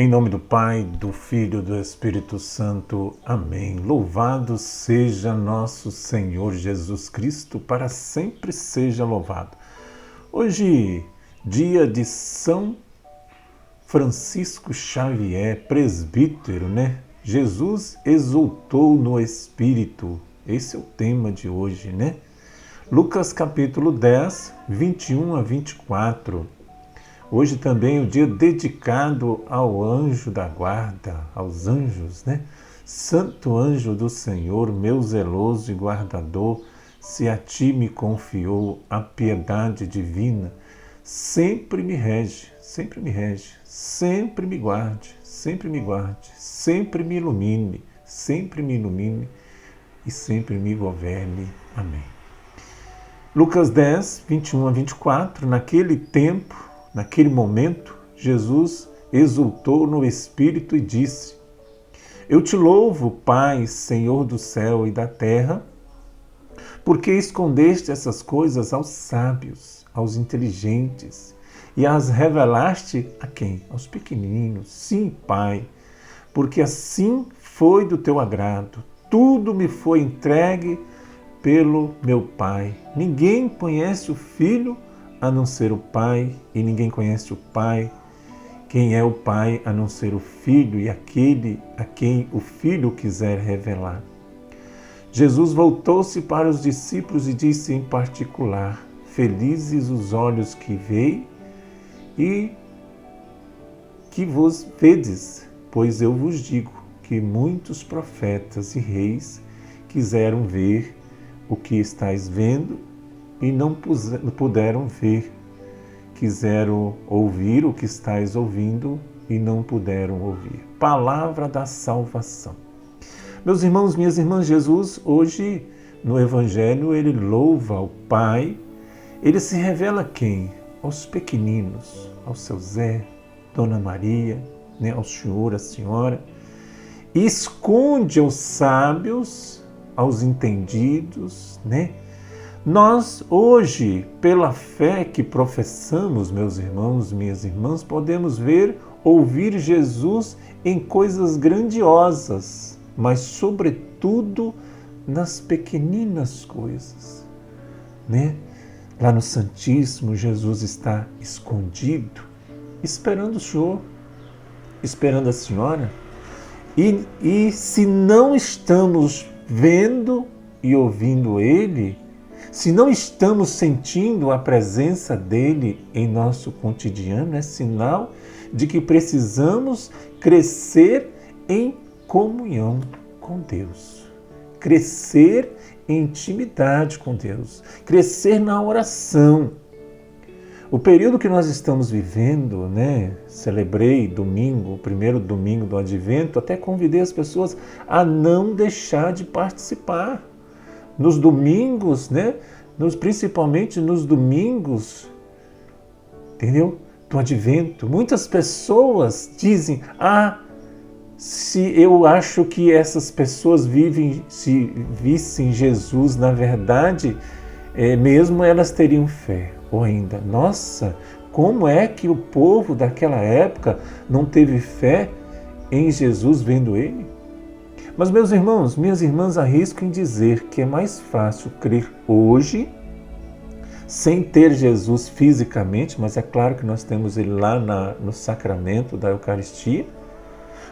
Em nome do Pai, do Filho e do Espírito Santo. Amém. Louvado seja nosso Senhor Jesus Cristo, para sempre seja louvado. Hoje, dia de São Francisco Xavier, presbítero, né? Jesus exultou no Espírito. Esse é o tema de hoje, né? Lucas capítulo 10, 21 a 24. Hoje também é o dia dedicado ao anjo da guarda, aos anjos, né? Santo anjo do Senhor, meu zeloso e guardador, se a ti me confiou a piedade divina, sempre me rege, sempre me rege, sempre me guarde, sempre me guarde, sempre me ilumine e sempre me governe. Amém. Lucas 10, 21 a 24, naquele tempo, naquele momento, Jesus exultou no Espírito e disse: Eu te louvo, Pai, Senhor do céu e da terra, porque escondeste essas coisas aos sábios, aos inteligentes, e as revelaste a quem? Aos pequeninos. Sim, Pai, porque assim foi do teu agrado. Tudo me foi entregue pelo meu Pai. Ninguém conhece o Filho a não ser o Pai, e ninguém conhece o Pai. Quem é o Pai a não ser o Filho e aquele a quem o Filho quiser revelar. Jesus voltou-se para os discípulos e disse em particular: Felizes os olhos que veem e que vos vedes, pois eu vos digo que muitos profetas e reis quiseram ver o que estáis vendo e não puderam ver, quiseram ouvir o que estáis ouvindo e não puderam ouvir. Palavra da salvação. Meus irmãos, minhas irmãs, Jesus hoje no Evangelho ele louva ao Pai, ele se revela a quem? Aos pequeninos, ao seu Zé, Dona Maria, né, ao senhor, à senhora, e esconde aos sábios, aos entendidos, né? Nós, hoje, pela fé que professamos, meus irmãos, minhas irmãs, podemos ver, ouvir Jesus em coisas grandiosas, mas, sobretudo, nas pequeninas coisas, né? Lá no Santíssimo, Jesus está escondido, esperando o Senhor, esperando a Senhora. E se não estamos vendo e ouvindo Ele, se não estamos sentindo a presença dele em nosso cotidiano, é sinal de que precisamos crescer em comunhão com Deus, crescer em intimidade com Deus, crescer na oração. O período que nós estamos vivendo, né? Celebrei domingo, o primeiro domingo do Advento, até convidei as pessoas a não deixar de participar. Nos domingos, né? Principalmente nos domingos, entendeu? Do Advento. Muitas pessoas dizem: se eu acho que essas pessoas vivem, se vissem Jesus na verdade, mesmo elas teriam fé. Ou ainda, nossa, como é que o povo daquela época não teve fé em Jesus vendo Ele? Mas, meus irmãos, minhas irmãs, arrisco em dizer que é mais fácil crer hoje, sem ter Jesus fisicamente, mas é claro que nós temos Ele lá no sacramento da Eucaristia,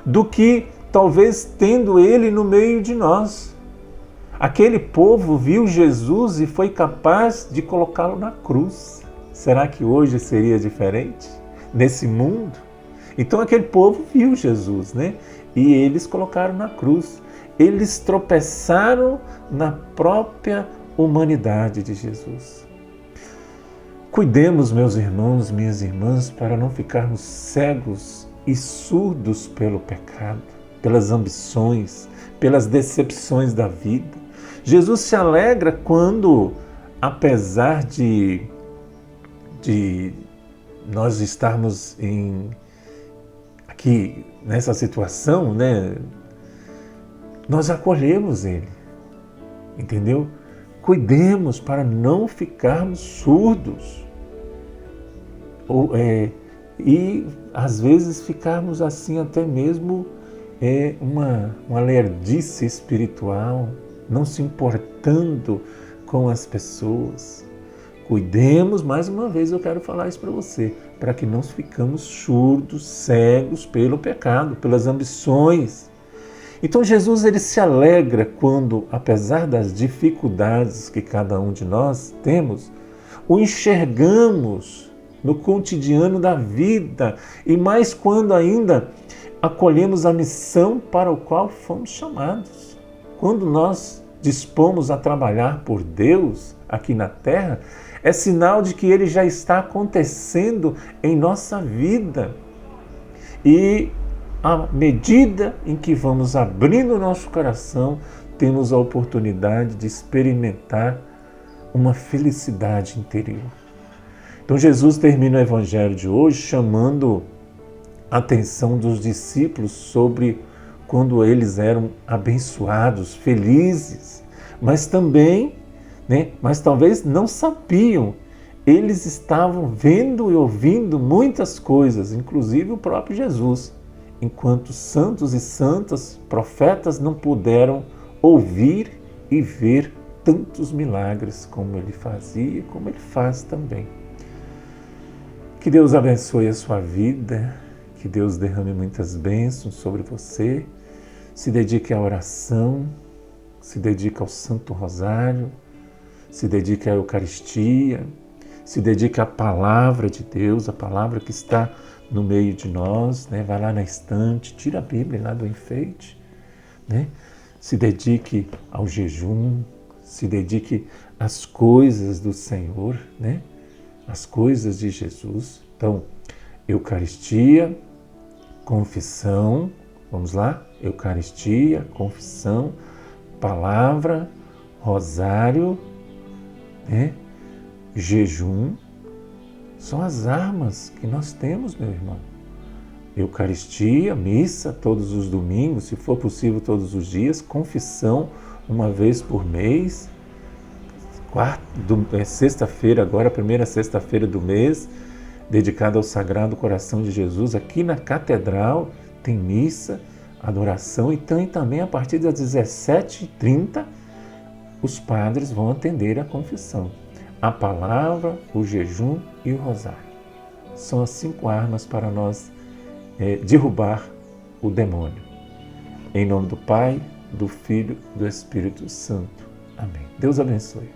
do que talvez tendo Ele no meio de nós. Aquele povo viu Jesus e foi capaz de colocá-lo na cruz. Será que hoje seria diferente nesse mundo? Então aquele povo viu Jesus, né? E eles colocaram na cruz. Eles tropeçaram na própria humanidade de Jesus. Cuidemos, meus irmãos, minhas irmãs, para não ficarmos cegos e surdos pelo pecado, pelas ambições, pelas decepções da vida. Jesus se alegra quando, apesar de nós estarmos aqui nessa situação, né, nós acolhemos Ele, entendeu? Cuidemos para não ficarmos surdos. e às vezes ficarmos assim até mesmo uma lerdice espiritual, não se importando com as pessoas. Cuidemos, mais uma vez eu quero falar isso para você, para que não ficamos surdos, cegos pelo pecado, pelas ambições. Então Jesus ele se alegra quando, apesar das dificuldades que cada um de nós temos, o enxergamos no cotidiano da vida e mais quando ainda acolhemos a missão para o qual fomos chamados. Quando nós dispomos a trabalhar por Deus aqui na terra, é sinal de que ele já está acontecendo em nossa vida. E à medida em que vamos abrindo o nosso coração, temos a oportunidade de experimentar uma felicidade interior. Então Jesus termina o evangelho de hoje chamando a atenção dos discípulos sobre quando eles eram abençoados, felizes, mas também, mas talvez não sabiam. Eles estavam vendo e ouvindo muitas coisas, inclusive o próprio Jesus, enquanto santos e santas, profetas não puderam ouvir e ver tantos milagres como ele fazia, como ele faz também. Que Deus abençoe a sua vida, que Deus derrame muitas bênçãos sobre você, se dedique à oração, se dedique ao Santo Rosário, se dedique à Eucaristia, se dedique à Palavra de Deus, a palavra que está no meio de nós, vai lá na estante, tira a Bíblia lá do enfeite, se dedique ao jejum, se dedique às coisas do Senhor, as coisas de Jesus. Então, Eucaristia, confissão, vamos lá? Eucaristia, confissão, palavra, rosário, jejum, são as armas que nós temos, meu irmão. Eucaristia, missa todos os domingos, se for possível todos os dias, confissão uma vez por mês, sexta-feira agora, a primeira sexta-feira do mês, dedicada ao Sagrado Coração de Jesus, aqui na Catedral tem missa, adoração, e também a partir das 17h30 os padres vão atender a confissão. A palavra, o jejum e o rosário. São as 5 armas para nós derrubar o demônio. Em nome do Pai, do Filho e do Espírito Santo. Amém. Deus abençoe.